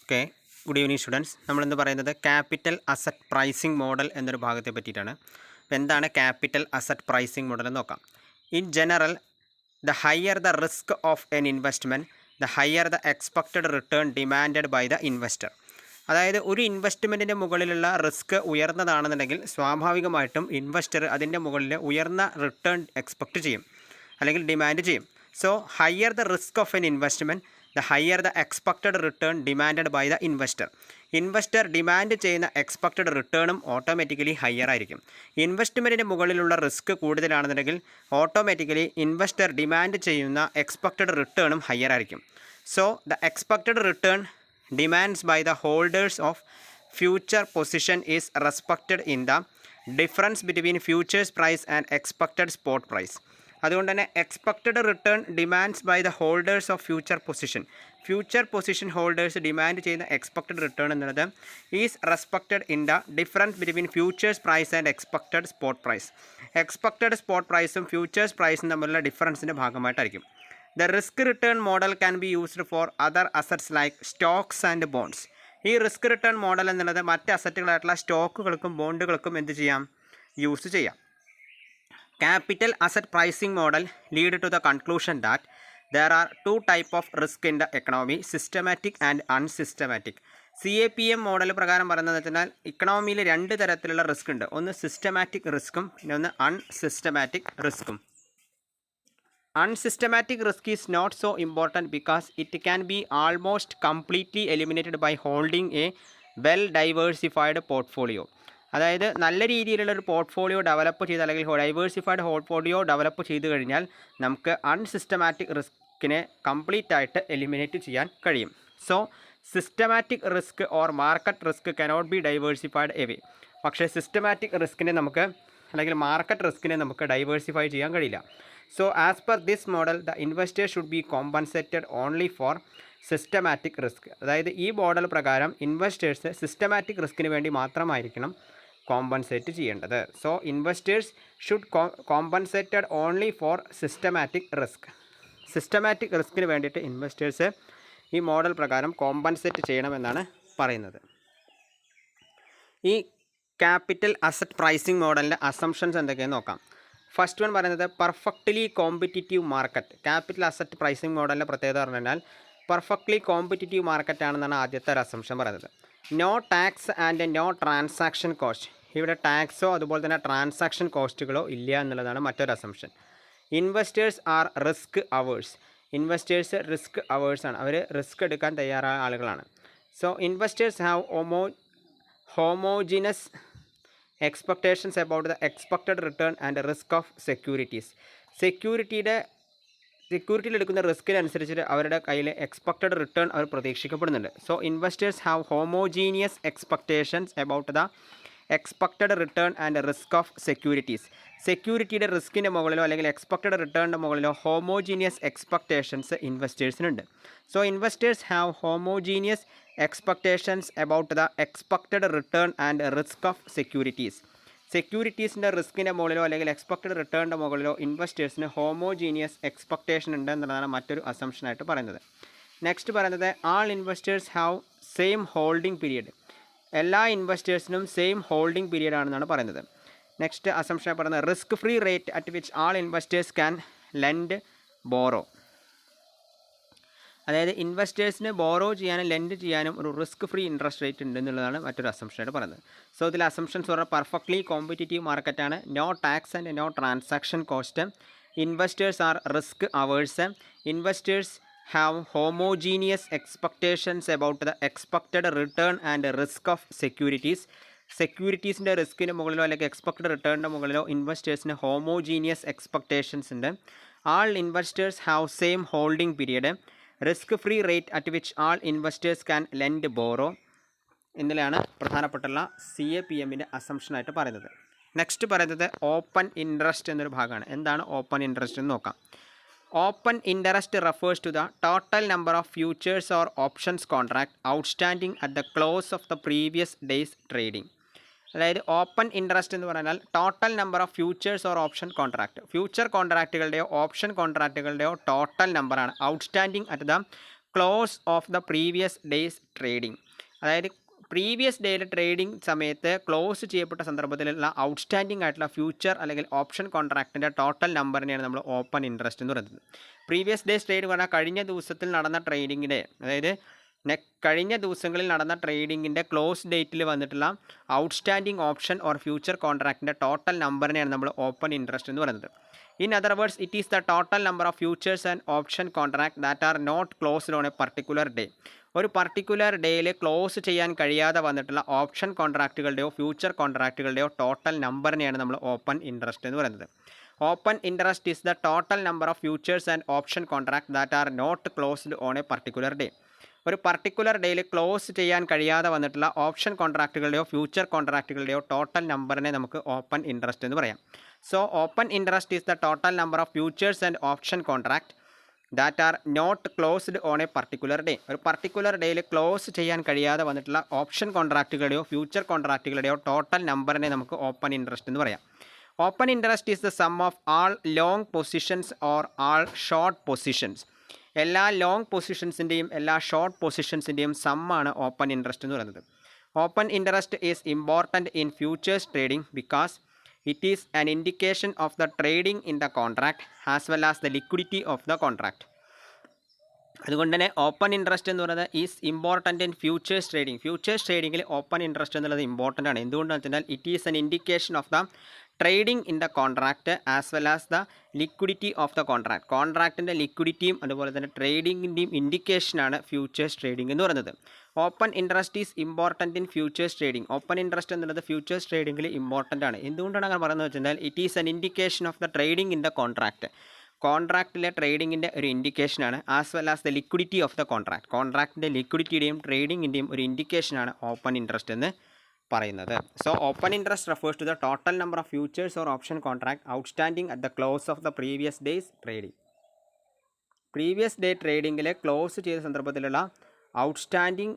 Okay, good evening students. നമ്മളിന്ന് പറയുന്നത് capital asset pricing model എന്നൊരു ഭാഗത്തെ പറ്റിയിട്ടാണ്. എന്താണ് ക്യാപിറ്റൽ അസറ്റ് പ്രൈസിംഗ് മോഡൽ എന്ന് നോക്കാം. In general, the higher the risk of an investment, the higher the expected return demanded by the investor. അതായത് ഒരു ഇൻവെസ്റ്റ്മെൻറ്റിൻ്റെ മുകളിലുള്ള റിസ്ക് ഉയർന്നതാണെന്നുണ്ടെങ്കിൽ സ്വാഭാവികമായിട്ടും ഇൻവെസ്റ്റർ അതിൻ്റെ മുകളിൽ ഉയർന്ന റിട്ടേൺ എക്സ്പെക്റ്റ് ചെയ്യും അല്ലെങ്കിൽ ഡിമാൻഡ് ചെയ്യും. So higher the risk of an investment, the higher the expected return demanded by the investor. Investor demand ചെയ്യുന്ന എക്സ്പെക്റ്റഡ് റിട്ടേണും ഓട്ടോമാറ്റിക്കലി ഹയർ ആയിരിക്കും. ഇൻവെസ്റ്റ്മെൻറ്റിന് മുകളിലുള്ള റിസ്ക് കൂടുതലാണെന്നുണ്ടെങ്കിൽ ഓട്ടോമാറ്റിക്കലി ഇൻവെസ്റ്റർ ഡിമാൻഡ് ചെയ്യുന്ന എക്സ്പെക്റ്റഡ് റിട്ടേണും ഹയർ ആയിരിക്കും. So the expected return demands by the holders of future position is respected in the difference between futures price and expected spot price. അതുകൊണ്ട് തന്നെ expected return demands by the holders of future position holders demand ചെയ്യുന്ന expected return എന്നുള്ളത് is respected in the difference between futures price and expected spot price. Expected spot പ്രൈസും futures പ്രൈസും തമ്മിലുള്ള ഡിഫറൻസിൻ്റെ ഭാഗമായിട്ടായിരിക്കും. The risk return model can be used for other assets like stocks and bonds. ഈ risk return model എന്നുള്ളത് മറ്റ് അസറ്റുകളായിട്ടുള്ള സ്റ്റോക്കുകൾക്കും ബോണ്ടുകൾക്കും എന്ത് ചെയ്യാം, യൂസ് ചെയ്യാം. Capital asset pricing model lead to the conclusion that there are two types of risk in the economy, systematic and unsystematic. CAPM model പ്രകാരം പറയുന്നത് വെച്ചാൽ ഇക്കണോമിയിൽ രണ്ട് തരത്തിലുള്ള റിസ്ക് ഉണ്ട്. ഒന്ന് സിസ്റ്റമാറ്റിക് റിസ്ക്കും പിന്നെ ഒന്ന് unsystematic റിസ്ക്കും. Unsystematic risk is not so important because it can be almost completely eliminated by holding a well diversified portfolio. അതായത് നല്ല രീതിയിലുള്ളൊരു പോർട്ട്ഫോളിയോ ഡെവലപ്പ് ചെയ്ത് അല്ലെങ്കിൽ ഡൈവേഴ്സിഫൈഡ് പോർട്ട്ഫോളിയോ ഡെവലപ്പ് ചെയ്ത് കഴിഞ്ഞാൽ നമുക്ക് അൺസിസ്റ്റമാറ്റിക് റിസ്കിനെ കംപ്ലീറ്റ് ആയിട്ട് എലിമിനേറ്റ് ചെയ്യാൻ കഴിയും. So systematic risk or market risk cannot be diversified away. പക്ഷേ സിസ്റ്റമാറ്റിക് റിസ്കിനെ നമുക്ക് അല്ലെങ്കിൽ മാർക്കറ്റ് റിസ്കിനെ നമുക്ക് ഡൈവേഴ്സിഫൈ ചെയ്യാൻ കഴിയില്ല. So as per this model the investors should be compensated only for systematic risk. അതായത് ഈ മോഡൽ പ്രകാരം ഇൻവെസ്റ്റേഴ്സ് സിസ്റ്റമാറ്റിക് റിസ്കിന് വേണ്ടി മാത്രമായിരിക്കണം കോമ്പൻസേറ്റ് ചെയ്യേണ്ടത്. So investors should compensated only for systematic risk. Systematic റിസ്കിന് വേണ്ടിയിട്ട് ഇൻവെസ്റ്റേഴ്സ് ഈ മോഡൽ പ്രകാരം കോമ്പൻസേറ്റ് ചെയ്യണമെന്നാണ് പറയുന്നത്. ഈ ക്യാപിറ്റൽ അസറ്റ് പ്രൈസിംഗ് മോഡലിൻ്റെ അസംഷൻസ് എന്തൊക്കെയാണെന്ന് നോക്കാം. ഫസ്റ്റ് വൺ പറയുന്നത് perfectly competitive market. Capital asset pricing മോഡലിൻ്റെ പ്രത്യേകത പറഞ്ഞു കഴിഞ്ഞാൽ പെർഫെക്റ്റ്ലി കോമ്പറ്റിറ്റീവ് മാർക്കറ്റ് ആണെന്നാണ് ആദ്യത്തെ ഒരു അസംഷൻ പറയുന്നത്. No tax and no transaction cost. ഇവിടെ ടാക്സോ അതുപോലെ തന്നെ ട്രാൻസാക്ഷൻ കോസ്റ്റുകളോ ഇല്ല എന്നുള്ളതാണ് മറ്റൊരു assumption. Investors are risk averse. Investors risk അവേഴ്സാണ്, അവർ റിസ്ക് എടുക്കാൻ തയ്യാറായ ആളുകളാണ്. So investors have homogeneous expectations about the expected return and risk of securities. സെക്യൂരിറ്റിയിൽ എടുക്കുന്ന റിസ്കിനനുസരിച്ച് അവരുടെ കയ്യിൽ എക്സ്പെക്റ്റഡ് റിട്ടേൺ അവർ പ്രതീക്ഷിക്കപ്പെടുന്നുണ്ട്. So investors have homogeneous expectations about the expected return and risk of securities. സെക്യൂരിറ്റിയുടെ റിസ്കിൻ്റെ മുകളിലോ അല്ലെങ്കിൽ എക്സ്പെക്റ്റഡ് റിട്ടേണിൻ്റെ മുകളിലോ ഹോമോജീനിയസ് എക്സ്പെക്റ്റേഷൻസ് ഇൻവെസ്റ്റേഴ്സിനുണ്ട്. So investors have homogeneous expectations about the expected return and risk of securities. സെക്യൂരിറ്റീസിൻ്റെ റിസ്കിൻ്റെ മുകളിലോ അല്ലെങ്കിൽ എക്സ്പെക്റ്റഡ് റിട്ടേണിൻ്റെ മുകളിലോ ഇൻവെസ്റ്റേഴ്സിന് ഹോമോജീനിയസ് എക്സ്പെക്റ്റേഷൻ ഉണ്ട് എന്നുള്ളതാണ് മറ്റൊരു അസംഷനായിട്ട് പറയുന്നത്. നെക്സ്റ്റ് പറയുന്നത് all investors have same holding period. എല്ലാ ഇൻവെസ്റ്റേഴ്സിനും സെയിം ഹോൾഡിംഗ് പീരിയഡ് ആണെന്നാണ് പറയുന്നത്. നെക്സ്റ്റ് അസംഷനായി പറയുന്നത് risk free rate at which all investors can lend borrow. അതായത് ഇൻവെസ്റ്റേഴ്സിന് ബോറോ ചെയ്യാനും ലെൻഡ് ചെയ്യാനും ഒരു റിസ്ക് ഫ്രീ ഇൻട്രസ്റ്റ് റേറ്റ് ഉണ്ട് എന്നുള്ളതാണ് മറ്റൊരു അസംഷനായിട്ട് പറയുന്നത്. സോ ഇതിൽ അസംഷൻസ് പറഞ്ഞാൽ പെർഫെക്റ്റ്ലി കോമ്പറ്റിറ്റീവ് മാർക്കറ്റാണ്, no tax and no transaction cost, investors are risk averse, investors have homogeneous expectations about the expected return and risk of securities. സെക്യൂരിറ്റീസിൻ്റെ റിസ്കിന് മുകളിലോ അല്ലെങ്കിൽ എക്സ്പെക്റ്റഡ് റിട്ടേണിൻ്റെ മുകളിലോ ഇൻവെസ്റ്റേഴ്സിന് ഹോമോജീനിയസ് എക്സ്പെക്റ്റേഷൻസ് ഉണ്ട്. All investors have same holding period, risk free rate at which all investors can lend borrow എന്നിലാണ് പ്രധാനപ്പെട്ടുള്ള CAPMൻ്റെ അസംഷനായിട്ട് പറയുന്നത്. നെക്സ്റ്റ് പറയുന്നത് ഓപ്പൺ ഇൻട്രസ്റ്റ് എന്നൊരു ഭാഗമാണ്. എന്താണ് ഓപ്പൺ ഇൻട്രസ്റ്റ് എന്ന് നോക്കാം. Open interest refers to the total number of futures or options contract outstanding at the close of the previous day's trading. അതായത് ഓപ്പൺ ഇൻട്രസ്റ്റ് എന്ന് പറഞ്ഞാൽ total number of futures or option contract. Future കോൺട്രാക്റ്റുകളുടെയോ option കോൺട്രാക്റ്റുകളുടെയോ total നമ്പറാണ് outstanding at the close of the previous day's trading. അതായത് previous ഡേയുടെ trading സമയത്ത് close ചെയ്യപ്പെട്ട സന്ദർഭത്തിലുള്ള ഔട്ട്സ്റ്റാൻഡിംഗ് ആയിട്ടുള്ള ഫ്യൂച്ചർ അല്ലെങ്കിൽ ഓപ്ഷൻ കോൺട്രാക്റ്റിൻ്റെ ടോട്ടൽ നമ്പറിനെയാണ് നമ്മൾ ഓപ്പൺ ഇൻട്രസ്റ്റ് എന്ന് പറയുന്നത്. പ്രീവിയസ് ഡേയ്സ് ട്രേഡ് പറഞ്ഞാൽ കഴിഞ്ഞ ദിവസത്തിൽ നടന്ന ട്രേഡിങ്ങിൻ്റെ, അതായത് കഴിഞ്ഞ ദിവസങ്ങളിൽ നടന്ന ട്രേഡിങ്ങിൻ്റെ ക്ലോസ് ഡേറ്റിൽ വന്നിട്ടുള്ള ഔട്ട്സ്റ്റാൻഡിംഗ് ഓപ്ഷൻ ഓർ ഫ്യൂച്ചർ കോൺട്രാക്റ്റിൻ്റെ ടോട്ടൽ നമ്പറിനെയാണ് നമ്മൾ ഓപ്പൺ ഇൻട്രസ്റ്റ് എന്ന് പറയുന്നത്. In other words, it is the total number of futures and option contract that are not closed on a particular day. ഒരു പർട്ടിക്കുലർ ഡേയിൽ ക്ലോസ് ചെയ്യാൻ കഴിയാതെ വന്നിട്ടുള്ള ഓപ്ഷൻ കോൺട്രാക്റ്റുകളുടെയോ ഫ്യൂച്ചർ കോൺട്രാക്റ്റുകളുടെയോ ടോട്ടൽ നമ്പറിനെയാണ് നമ്മൾ ഓപ്പൺ ഇൻട്രസ്റ്റ് എന്ന് പറയുന്നത്. Open interest is the total number of futures and option contract that are not closed on a particular day. ഒരു പർട്ടിക്കുലർ ഡേയിൽ ക്ലോസ് ചെയ്യാൻ കഴിയാതെ വന്നിട്ടുള്ള ഓപ്ഷൻ കോൺട്രാക്റ്റുകളുടെയോ ഫ്യൂച്ചർ കോൺട്രാക്റ്റുകളുടെയോ ടോട്ടൽ നമ്പറിനെ നമുക്ക് ഓപ്പൺ ഇൻട്രസ്റ്റ് എന്ന് പറയാം. So open interest is the total number of futures and option contract that are not closed on a particular day. ഒരു പർട്ടിക്കുലർ ഡേയിൽ ക്ലോസ് ചെയ്യാൻ കഴിയാതെ വന്നിട്ടുള്ള ഓപ്ഷൻ കോൺട്രാക്റ്റുകളുടെയോ ഫ്യൂച്ചർ കോൺട്രാക്റ്റുകളുടെയോ ടോട്ടൽ നമ്പറിനെ നമുക്ക് ഓപ്പൺ ഇൻട്രസ്റ്റ് എന്ന് പറയാം. Open interest is the sum of all long positions or all short positions. എല്ലാ ലോങ് പൊസിഷൻസിൻ്റെയും എല്ലാ ഷോർട്ട് പൊസിഷൻസിൻ്റെയും സമ്മാണ് ഓപ്പൺ ഇൻട്രസ്റ്റ് എന്ന് പറയുന്നത്. Open interest is important in futures trading because it is an indication of the trading in the contract as well as the liquidity of the contract. അതുകൊണ്ട് തന്നെ open interest എന്ന് പറയുന്നത് is important in futures trading. Futures ട്രേഡിങ്ങിൽ open interest എന്നുള്ളത് important ആണ്. എന്തുകൊണ്ടാണെന്ന് വെച്ചാൽ it is an indication of the trading in the contract as well as the liquidity of the contract. കോൺട്രാക്റ്റിൻ്റെ ലിക്വിഡിറ്റിയും അതുപോലെ തന്നെ ട്രേഡിങ്ങിൻ്റെയും ഇൻഡിക്കേഷനാണ് ഫ്യൂച്ചേഴ്സ് ട്രേഡിംഗ് എന്ന് പറയുന്നത്. Open interest is important in futures trading. Open interest എന്നുള്ളത് ഫ്യൂച്ചേഴ്സ് ട്രേഡിങ്ങിൽ ഇമ്പോർട്ടൻ്റ് ആണ്. എന്തുകൊണ്ടാണ് അങ്ങനെ പറയുന്നത് വെച്ചാൽ it is an indication of the trading in the contract. കോൺട്രാക്റ്റിലെ ട്രേഡിങ്ങിൻ്റെ ഒരു ഇൻഡിക്കേഷനാണ് as well as the liquidity of the contract. കോൺട്രാക്റ്റിൻ്റെ ലിക്വിഡിറ്റിയുടെയും ട്രേഡിങ്ങിൻ്റെയും ഒരു ഇൻഡിക്കേഷനാണ് ഓപ്പൺ ഇൻട്രസ്റ്റ് എന്ന് പറയുന്നത്. So open interest refers to the total number of futures or option contract outstanding at the close of the previous day's trading. Previous day ട്രേഡിങ്ങിൽ close ചെയ്ത സന്ദർഭത്തിലുള്ള ഔട്ട്സ്റ്റാൻഡിംഗ്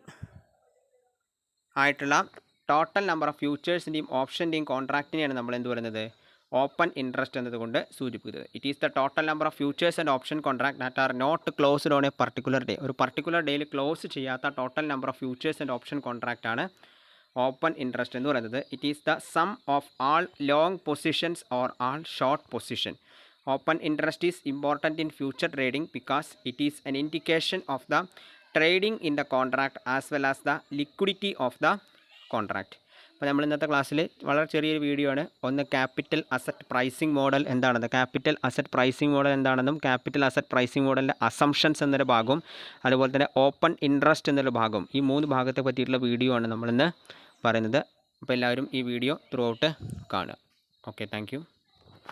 ആയിട്ടുള്ള ടോട്ടൽ നമ്പർ ഓഫ് ഫ്യൂച്ചേഴ്സിൻ്റെയും ഓപ്ഷൻ്റെയും കോൺട്രാക്റ്റിനെയാണ് നമ്മൾ എന്ത് പറയുന്നത് ഓപ്പൺ ഇൻട്രസ്റ്റ് എന്നതുകൊണ്ട് സൂചിപ്പിക്കുന്നത്. It is the total number of futures and option contract that are not closed on a particular day. ഒരു പർട്ടിക്കുലർ ഡേയിൽ ക്ലോസ് ചെയ്യാത്ത total number of futures and option contract ആണ് ഓപ്പൺ ഇൻട്രസ്റ്റ് എന്ന് പറയുന്നത്. It is the sum of all long positions or all short position. Open interest is important in future trading because it is an indication of the trading in the contract as well as the liquidity of the contract. അപ്പോൾ നമ്മൾ ഇന്നത്തെ ക്ലാസ്സിൽ വളരെ ചെറിയൊരു video ആണ്. ഒന്ന് capital asset pricing model എന്താണെന്ന്, capital asset pricing model എന്താണെന്നും ക്യാപിറ്റൽ അസറ്റ് പ്രൈസിംഗ് മോഡലിൻ്റെ അസംഷൻസ് എന്നൊരു ഭാഗവും അതുപോലെ തന്നെ ഓപ്പൺ ഇൻട്രസ്റ്റ് എന്നൊരു ഭാഗവും, ഈ 3 ഭാഗത്തെ പറ്റിയിട്ടുള്ള വീഡിയോ ആണ് നമ്മളിന്ന് പറയുന്നത്. അപ്പോൾ എല്ലാവരും ഈ വീഡിയോ ത്രൂ ഔട്ട് കാണുക. Okay, thank you.